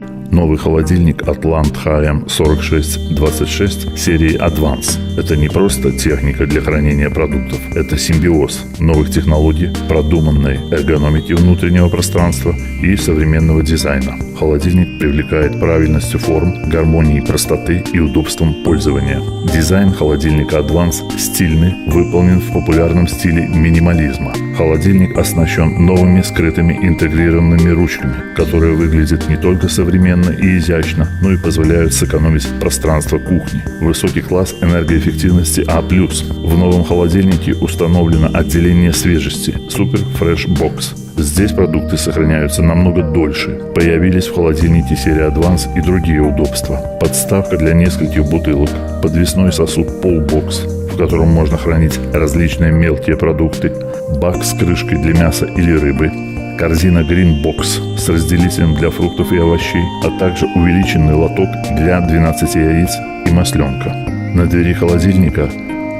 Новый холодильник Atlant HM4626 серии Advance. Это не просто техника для хранения продуктов, это симбиоз новых технологий, продуманной эргономики внутреннего пространства и современного дизайна. Холодильник привлекает правильностью форм, гармонией простоты и удобством пользования. Дизайн холодильника Advance стильный, выполнен в популярном стиле минимализма. Холодильник оснащен новыми скрытыми интегрированными ручками, которые выглядят не только современно и изящно, но и позволяют сэкономить пространство кухни. Высокий класс энергоэффективности А+. В новом холодильнике установлено отделение свежести Super Fresh Box. Здесь продукты сохраняются намного дольше. Появились в холодильнике серии Advance и другие удобства. Подставка для нескольких бутылок, подвесной сосуд Polbox, в котором можно хранить различные мелкие продукты, бак с крышкой для мяса или рыбы, корзина Green Box с разделителем для фруктов и овощей, а также увеличенный лоток для 12 яиц и масленка. На двери холодильника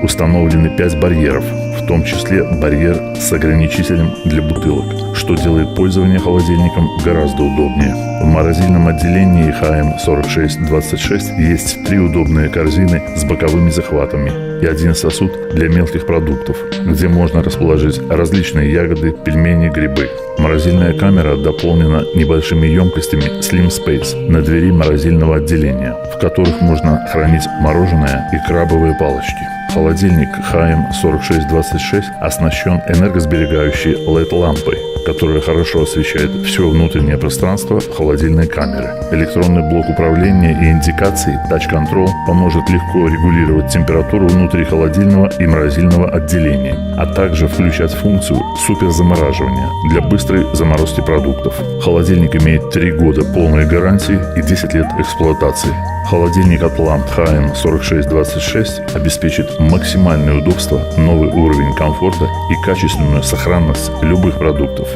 установлены 5 барьеров, в том числе барьер с ограничителем для бутылок, что делает пользование холодильником гораздо удобнее. В морозильном отделении HM4626 есть 3 удобные корзины с боковыми захватами и 1 сосуд для мелких продуктов, где можно расположить различные ягоды, пельмени, грибы. Морозильная камера дополнена небольшими емкостями Slim Space на двери морозильного отделения, в которых можно хранить мороженое и крабовые палочки. Холодильник HM4626 оснащен энергосберегающей LED-лампой, которая хорошо освещает все внутреннее пространство холодильной камеры. Электронный блок управления и индикаций Touch Control поможет легко регулировать температуру внутри холодильного и морозильного отделений, а также включать функцию суперзамораживания для быстрой заморозки продуктов. Холодильник имеет 3 года полной гарантии и 10 лет эксплуатации. Холодильник Atlant HM4626 обеспечит максимальное удобство, новый уровень комфорта и качественную сохранность любых продуктов.